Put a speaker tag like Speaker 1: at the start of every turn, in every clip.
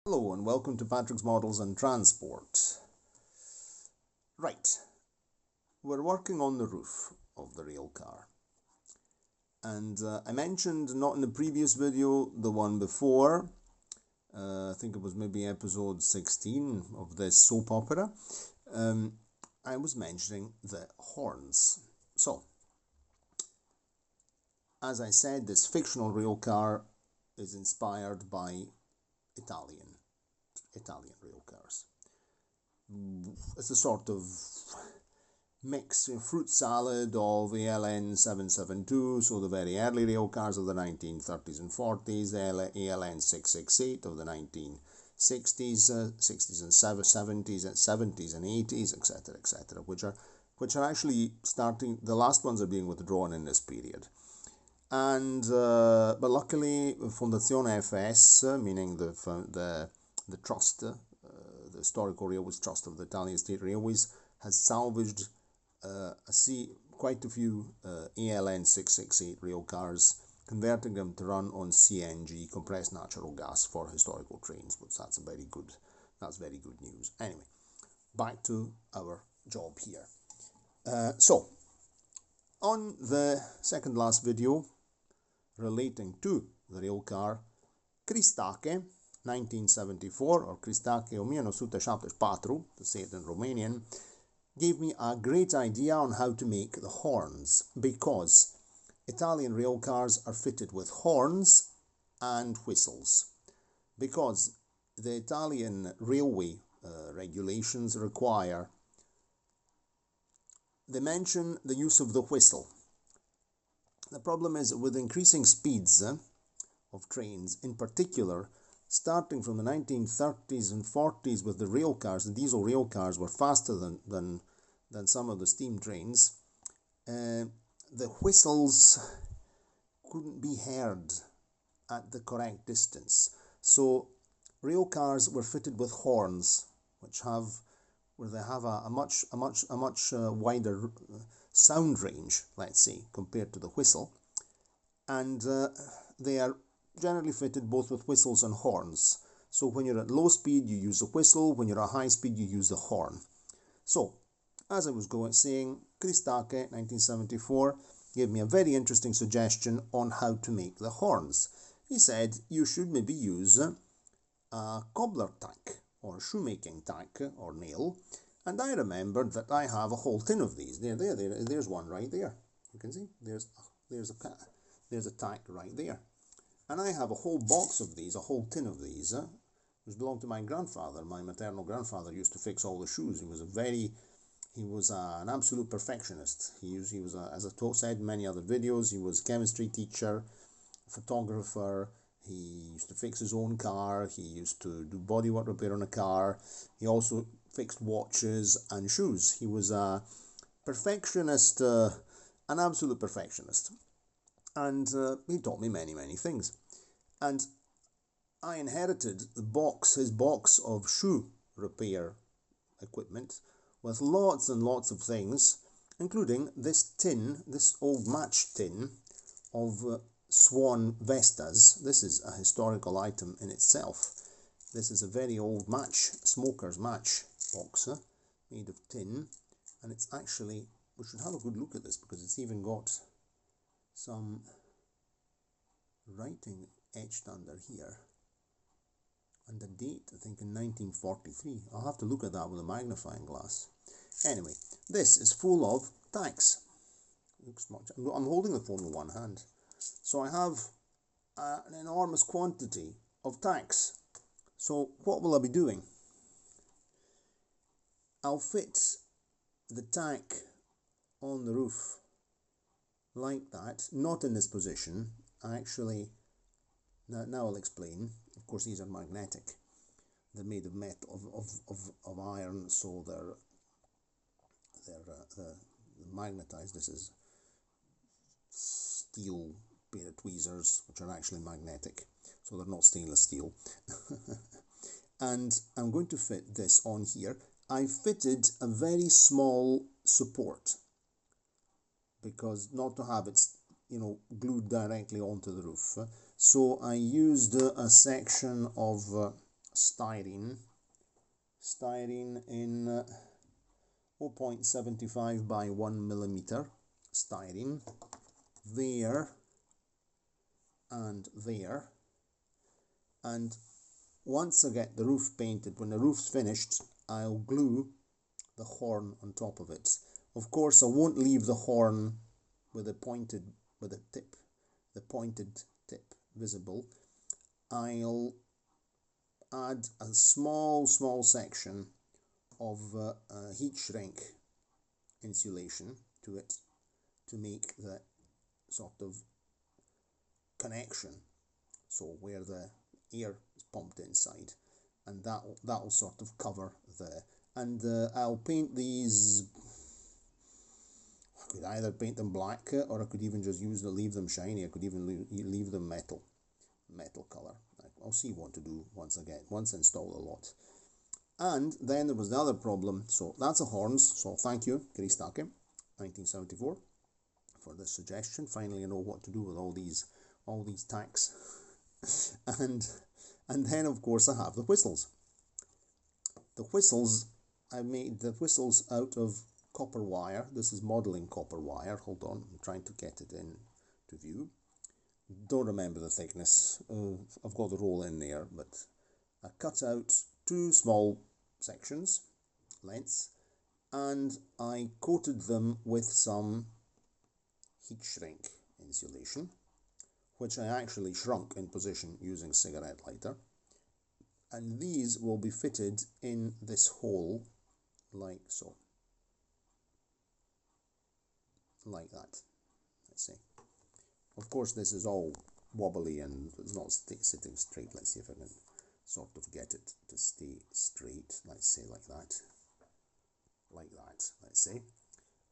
Speaker 1: Hello and welcome to Patrick's Models and Transport. Right, we're working on the roof of the rail car. And I mentioned, not in the previous video, the one before, I think it was maybe episode 16 of this soap opera, I was mentioning the horns. So, as I said, this fictional rail car is inspired by Italian rail cars. It's a sort of mix, fruit salad of ALN 772, so the very early rail cars of the 1930s and 40s, ALN 668 of the 1960s, 60s and 70s and 70s and 80s, etc., which are actually starting. The last ones are being withdrawn in this period. And but luckily, Fondazione FS, meaning the trust, the Historical Railways Trust of the Italian State Railways, has salvaged quite a few ALN 668 rail cars, converting them to run on CNG, compressed natural gas, for historical trains. But that's very good news. Anyway, back to our job here. So, on the second last video relating to the rail car, Cristache 1974, or Cristache 1974, to say it in Romanian, gave me a great idea on how to make the horns, because Italian rail cars are fitted with horns and whistles, because the Italian railway regulations require, they mention the use of the whistle. The problem is, with increasing speeds of trains, in particular, starting from the 1930s and 40s with the rail cars, the diesel rail cars were faster than some of the steam trains. The whistles couldn't be heard at the correct distance. So rail cars were fitted with horns, where they have a much wider sound range, let's say, compared to the whistle, and they are generally fitted both with whistles and horns. So when you're at low speed, you use the whistle. When you're at high speed, you use the horn. So, as I was saying, Cristache 1974 gave me a very interesting suggestion on how to make the horns. He said you should maybe use a cobbler tack, or shoemaking tack, or nail. And I remembered that I have a whole tin of these. There's one right there. You can see there's a tack right there. And I have a whole box of these, a whole tin of these, which belonged to my grandfather. My maternal grandfather used to fix all the shoes. He was an absolute perfectionist. He was as I said in many other videos, he was a chemistry teacher, photographer. He used to fix his own car. He used to do bodywork repair on a car. He also fixed watches and shoes. He was a perfectionist, an absolute perfectionist. And he taught me many things. And I inherited his box of shoe repair equipment, with lots and lots of things, including this old match tin of Swan Vestas. This is a historical item in itself. This is a very old smoker's match box, made of tin, and it's actually, we should have a good look at this, because it's even got some writing etched under here, and a date, I think, in 1943. I'll have to look at that with a magnifying glass. Anyway, this is full of tacks. Looks much. I'm holding the phone with one hand, so I have an enormous quantity of tacks. So what will I be doing? I'll fit the tack on the roof like that, not in this position. Now I'll explain. Of course, these are magnetic. They're made of metal, of iron, so they're magnetized. This is steel pair of tweezers, which are actually magnetic, so they're not stainless steel. And I'm going to fit this on here. I fitted a very small support, because not to have it, glued directly onto the roof. So I used a section of styrene in 0.75 by 1 millimeter styrene there and there. And once I get the roof painted, when the roof's finished, I'll glue the horn on top of it. Of course, I won't leave the horn with the pointed tip visible. I'll add a small section of heat shrink insulation to it to make the sort of connection, so where the air is pumped inside, and that'll sort of cover the, and I'll paint these. I could either paint them black, or I could even just leave them shiny. I could even leave them metal color. I'll see what to do once I install a lot. And then there was the other problem. So that's the horns. So thank you, Kristake, 1974, for this suggestion. Finally, I know what to do with all these tacks. and then of course I have the whistles. The whistles, I made the whistles out of copper wire. This is modeling copper wire. Hold on, I'm trying to get it in to view. Don't remember the thickness. I've got the roll in there, but I cut out 2 small sections, lengths, and I coated them with some heat shrink insulation, which I actually shrunk in position using cigarette lighter. And these will be fitted in this hole like so. Like that. Let's see. Of course, this is all wobbly and it's not sitting straight. Let's see if I can sort of get it to stay straight. Let's say like that. Like that, let's say.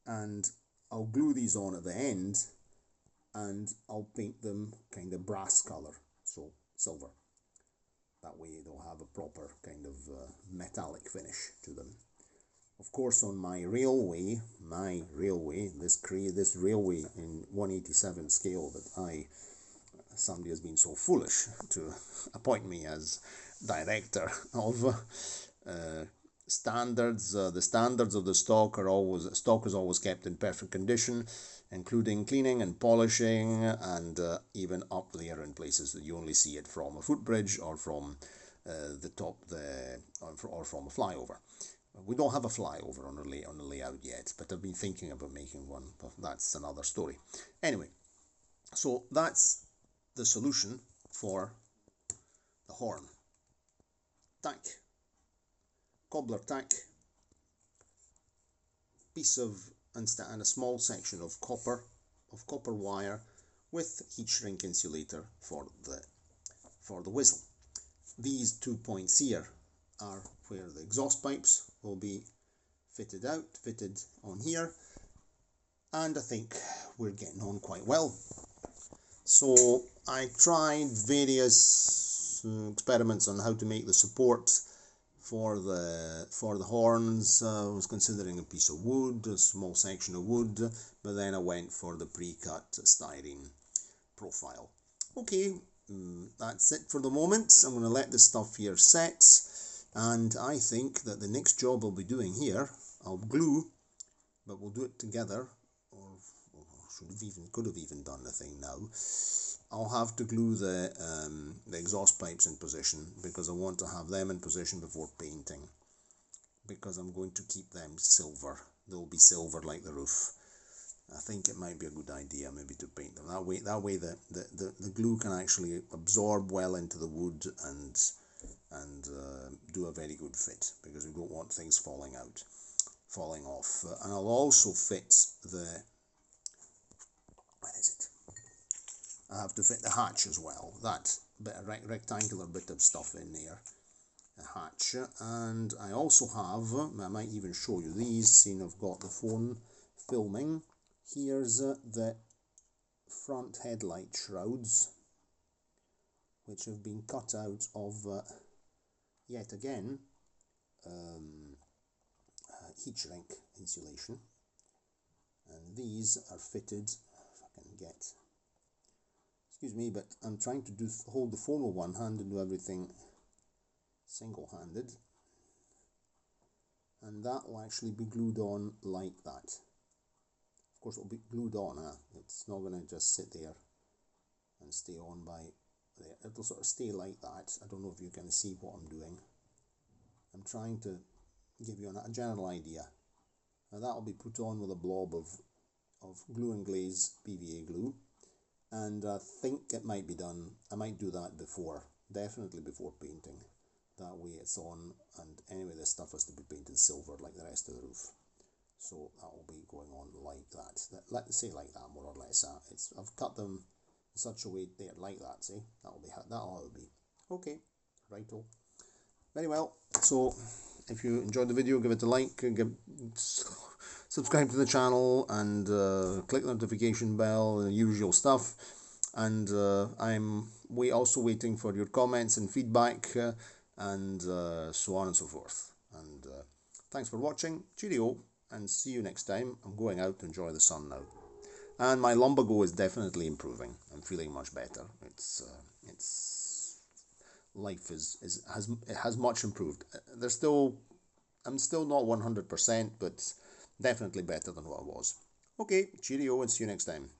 Speaker 1: And I'll glue these on at the end, and I'll paint them kind of brass color, so silver. That way they'll have a proper kind of metallic finish to them. Of course, on my railway, this railway in 1/87 scale that somebody has been so foolish to appoint me as director of standards. The standards of the stock is always kept in perfect condition, including cleaning and polishing, and even up there in places that you only see it from a footbridge or from the top or from a flyover. We don't have a flyover on the layout yet, but I've been thinking about making one, but that's another story. Anyway, so that's the solution for the horn. Tack, cobbler tack, piece of and a small section of copper wire with heat shrink insulator for the whistle. These 2 points here are where the exhaust pipes will be fitted on here, and I think we're getting on quite well. So I tried various experiments on how to make the support for the horns. I was considering a piece of wood, a small section of wood, but then I went for the pre-cut styrene profile. Okay, that's it for the moment. I'm going to let this stuff here set, and I think that the next job I'll be doing here, I'll glue, but we'll do it together, or could have even done the thing now. I'll have to glue the exhaust pipes in position, because I want to have them in position before painting, because I'm going to keep them silver. They'll be silver like the roof. I think it might be a good idea maybe to paint them that way. That way the glue can actually absorb well into the wood and do a very good fit, because we don't want things falling off. And I'll also fit the, where is it? I have to fit the hatch as well. That bit of rectangular bit of stuff in there, a hatch. And I also have, I might even show you these, seeing I've got the phone filming. Here's the front headlight shrouds, which have been cut out of, yet again, heat shrink insulation. And these are fitted, if I can get, excuse me, but I'm trying to hold the phone with one hand and do everything single-handed, and that will actually be glued on like that. Of course, it'll be glued on, it's not going to just sit there and stay on by there. It'll sort of stay like that. I don't know if you can see what I'm doing. I'm trying to give you a general idea. Now that will be put on with a blob of glue and glaze PVA glue, and I think it might be done. I might do that before, definitely before painting. That way it's on, and anyway this stuff has to be painted silver like the rest of the roof. So that will be going on like that. Let's say like that, more or less. I've cut them in such a way there, like that. See, that'll how it'll be. Okay, righto. Very well. So if you enjoyed the video, give it a like, subscribe to the channel, and click the notification bell, the usual stuff. And I'm also waiting for your comments and feedback, and so on and so forth. And thanks for watching. Cheerio, and see you next time. I'm going out to enjoy the sun now, and my lumbago is definitely improving. I'm feeling much better. Life has much improved. I'm still not 100%, but definitely better than what I was. Okay, cheerio, and see you next time.